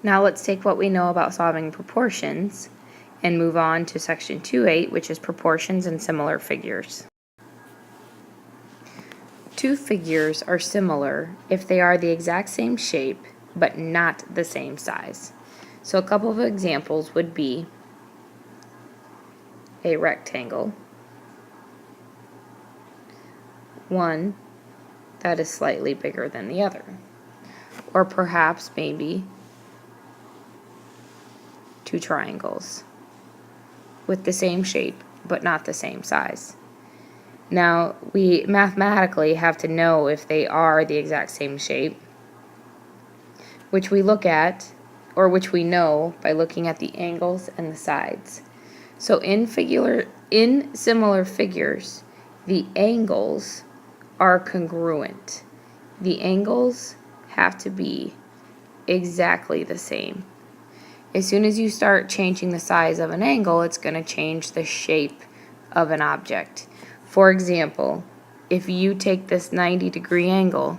Now let's take what we know about solving proportions and move on to section 2.8, which is proportions and similar figures. Two figures are similar if they are the exact same shape but not the same size. So a couple of examples would be a rectangle, one that is slightly bigger than the other, or perhaps maybe two triangles with the same shape but not the same size. Now, we mathematically have to know if they are the exact same shape, which we look at, or which we know by looking at the angles and the sides. So in similar figures, the angles are congruent. The angles have to be exactly the same. As soon as you start changing the size of an angle, it's going to change the shape of an object. For example, if you take this 90-degree angle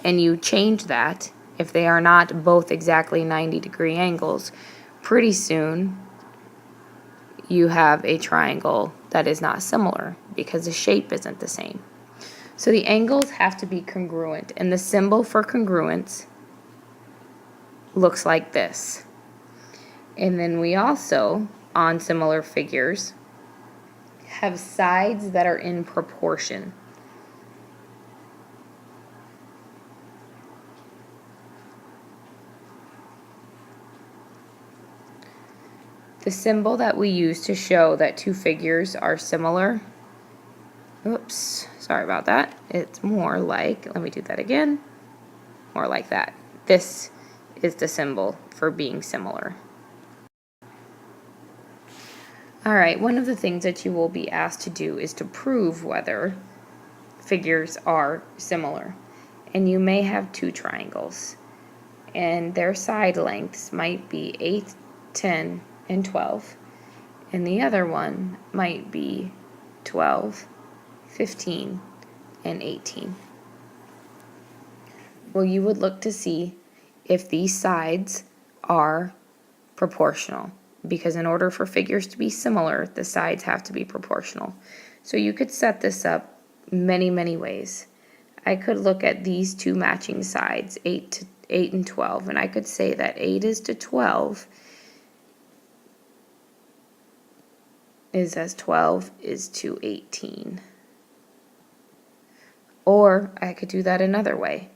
and you change that, if they are not both exactly 90-degree angles, pretty soon you have a triangle that is not similar because the shape isn't the same. So the angles have to be congruent, and the symbol for congruence looks like this. And then we also, on similar figures, have sides that are in proportion. The symbol that we use to show that two figures are similar, oops, sorry about that, it's more like, let me do that again, more like that. This is the symbol for being similar. Alright, one of the things that you will be asked to do is to prove whether figures are similar. And you may have two triangles, and their side lengths might be 8, 10, and 12. And the other one might be 12, 15, and 18. Well, you would look to see if these sides are proportional, because in order for figures to be similar, the sides have to be proportional. So you could set this up many ways. I could look at these two matching sides, 8 and 12, and I could say that 8 is to 12 is as 12 is to 18. Or I could do that another way.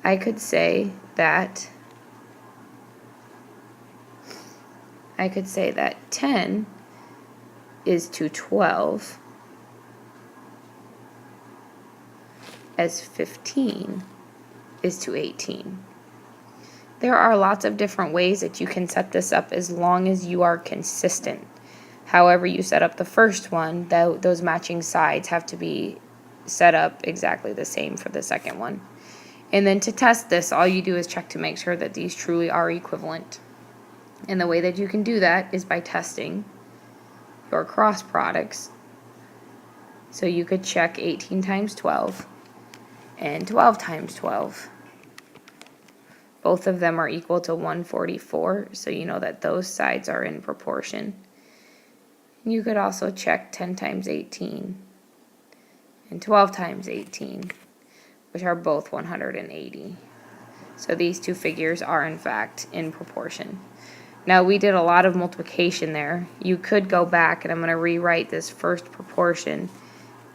I could say that 10 is to 12 as 15 is to 18. There are lots of different ways that you can set this up as long as you are consistent. However you set up the first one, those matching sides have to be set up exactly the same for the second one. And then to test this, all you do is check to make sure that these truly are equivalent. And the way that you can do that is by testing your cross products. So you could check 18 times 12 and 12 times 12. Both of them are equal to 144, so you know that those sides are in proportion. You could also check 10 times 18 and 12 times 18, which are both 180. So these two figures are in fact in proportion. Now we did a lot of multiplication there. You could go back, and I'm going to rewrite this first proportion.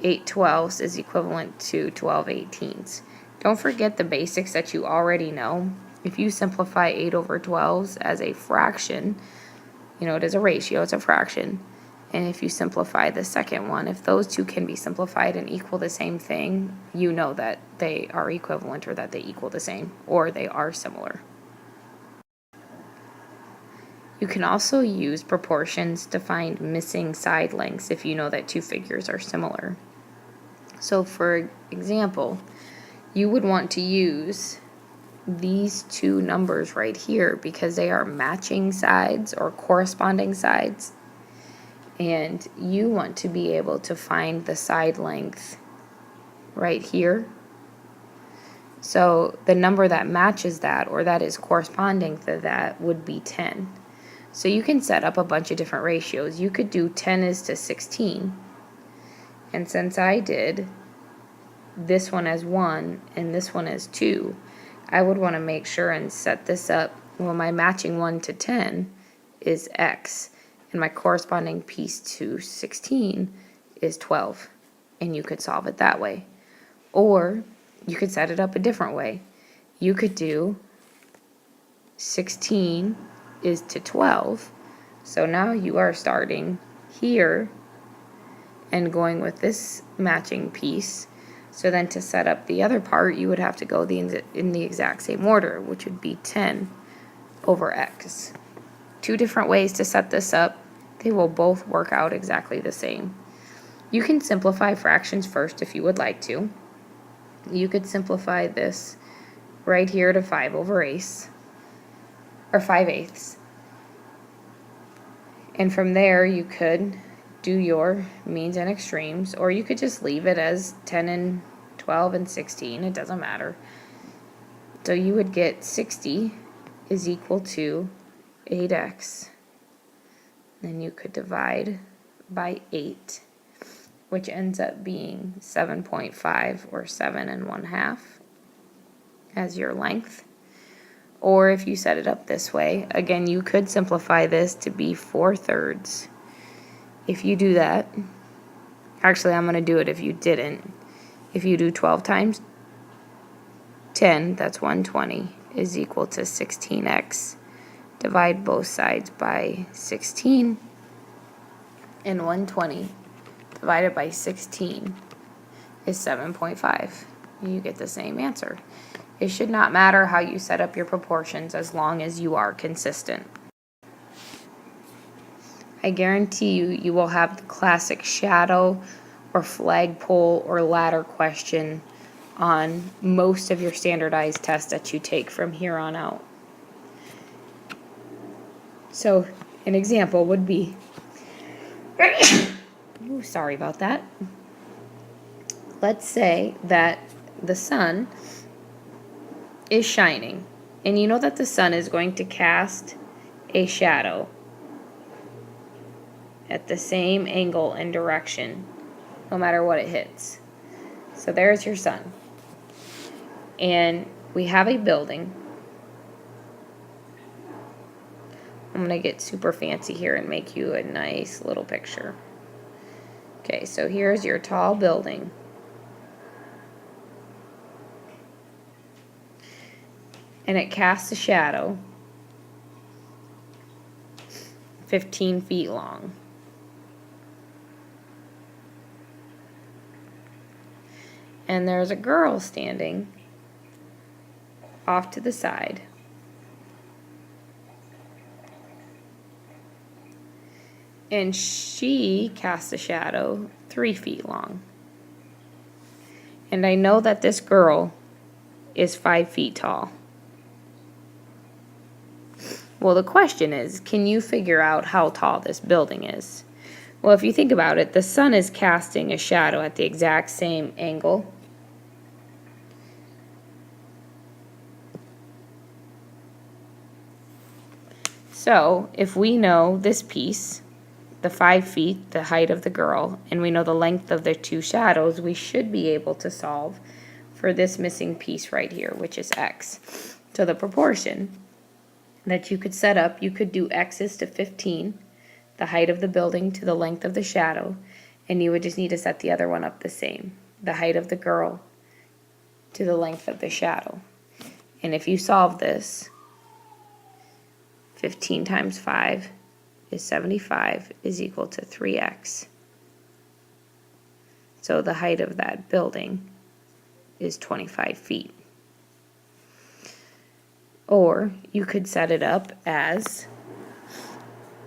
8 twelfths is equivalent to 12 eighteenths. Don't forget the basics that you already know. If you simplify 8 over 12s as a fraction, you know it is a ratio, it's a fraction. And if you simplify the second one, if those two can be simplified and equal the same thing, you know that they are equivalent, or that they equal the same, or they are similar. You can also use proportions to find missing side lengths if you know that two figures are similar. So for example, you would want to use these two numbers right here because they are matching sides or corresponding sides. And you want to be able to find the side length right here So the number that matches that, or that is corresponding to that, would be 10. So you can set up a bunch of different ratios. You could do 10 is to 16. And since I did this one as 1 and this one as 2, I would want to make sure and set this up. Well, my matching 1 to 10 is x, and my corresponding piece to 16 is 12. And you could solve it that way. Or you could set it up a different way. You could do 16 is to 12. So now you are starting here and going with this matching piece. So then to set up the other part, you would have to go in the exact same order, which would be 10 over x. Two different ways to set this up. They will both work out exactly the same. You can simplify fractions first if you would like to. You could simplify this right here to 5 over 8, or 5/8. And from there you could do your means and extremes, or you could just leave it as 10 and 12 and 16, it doesn't matter. So you would get 60 is equal to 8x. Then you could divide by 8, which ends up being 7.5 or 7 1/2 as your length. Or if you set it up this way, again, you could simplify this to be 4/3. If you do that, actually I'm going to do it if you didn't. If you do 12 times 10, that's 120, is equal to 16x. Divide both sides by 16, and 120 divided by 16 is 7.5. You get the same answer. It should not matter how you set up your proportions as long as you are consistent. I guarantee you will have the classic shadow or flagpole or ladder question on most of your standardized tests that you take from here on out. So an example would be, ooh, sorry about that. Let's say that the sun is shining, and you know that the sun is going to cast a shadow at the same angle and direction no matter what it hits. So there's your sun. And we have a building. I'm going to get super fancy here and make you a nice little picture. Okay, so here's your tall building. And it casts a shadow 15 feet long. And there's a girl standing off to the side. And she casts a shadow 3 feet long. And I know that this girl is 5 feet tall. Well, the question is, can you figure out how tall this building is? Well, if you think about it, the sun is casting a shadow at the exact same angle. So, if we know this piece, the 5 feet, the height of the girl, and we know the length of the two shadows, we should be able to solve for this missing piece right here, which is x. So the proportion that you could set up, you could do x is to 15, the height of the building to the length of the shadow, and you would just need to set the other one up the same, the height of the girl to the length of the shadow. And if you solve this, 15 times 5 is 75 is equal to 3x. So the height of that building is 25 feet. Or you could set it up as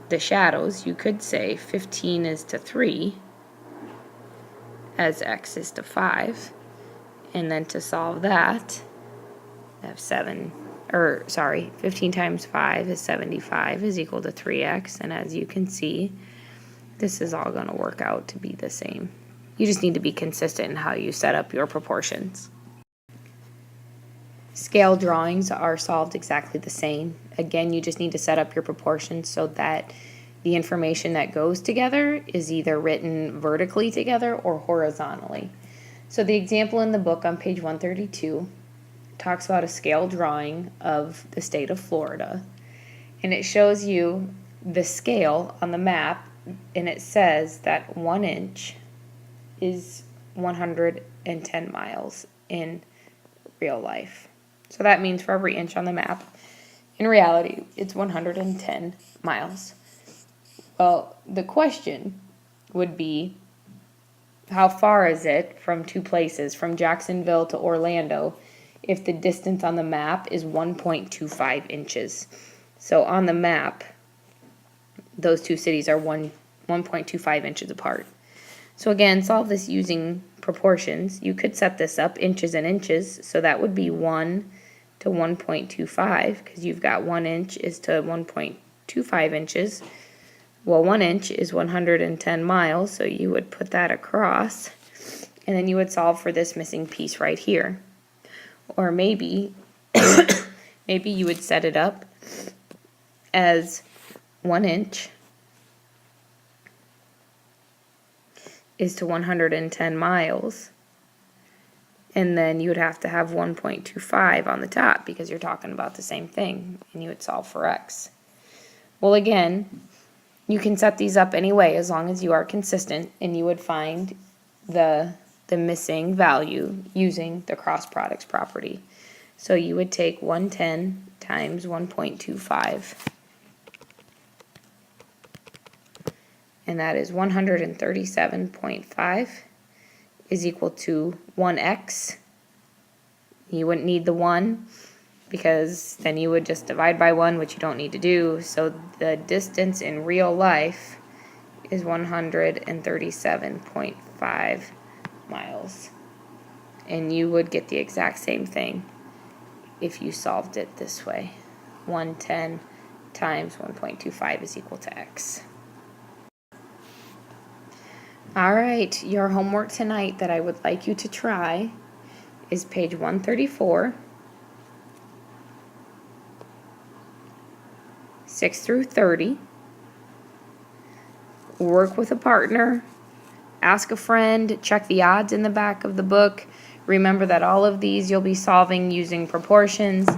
the shadows. You could say 15 is to 3 as x is to 5. And then to solve that, I have 15 times 5 is 75 is equal to 3x. And as you can see, this is all going to work out to be the same. You just need to be consistent in how you set up your proportions. scale drawings are solved exactly the same. Again, you just need to set up your proportions so that the information that goes together is either written vertically together or horizontally. So the example in the book on page 132 talks about a scale drawing of the state of Florida. And it shows you the scale on the map, and it says that 1 inch is 110 miles in real life. So that means for every inch on the map, in reality, it's 110 miles. Well, the question would be, how far is it from two places, from Jacksonville to Orlando, if the distance on the map is 1.25 inches? So on the map, those two cities are 1.25 inches apart. So again, solve this using proportions. You could set this up inches and inches, so that would be 1 to 1.25, because you've got 1 inch is to 1.25 inches. Well, 1 inch is 110 miles, so you would put that across, and then you would solve for this missing piece right here. Or maybe, maybe you would set it up as 1 inch is to 110 miles, and then you would have to have 1.25 on the top because you're talking about the same thing, and you would solve for x. Well, again, you can set these up any way as long as you are consistent, and you would find the missing value using the cross products property. So you would take 110 times 1.25, and that is 137.5 is equal to 1x. You wouldn't need the 1 because then you would just divide by 1, which you don't need to do. So the distance in real life is 137.5 miles. And you would get the exact same thing if you solved it this way. 110 times 1.25 is equal to x. All right, your homework tonight that I would like you to try is page 134, 6 through 30. Work with a partner, ask a friend, check the odds in the back of the book. Remember that all of these you'll be solving using proportions.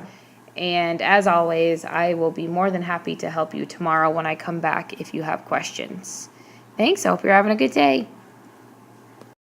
And as always, I will be more than happy to help you tomorrow when I come back if you have questions. Thanks, I hope you're having a good day.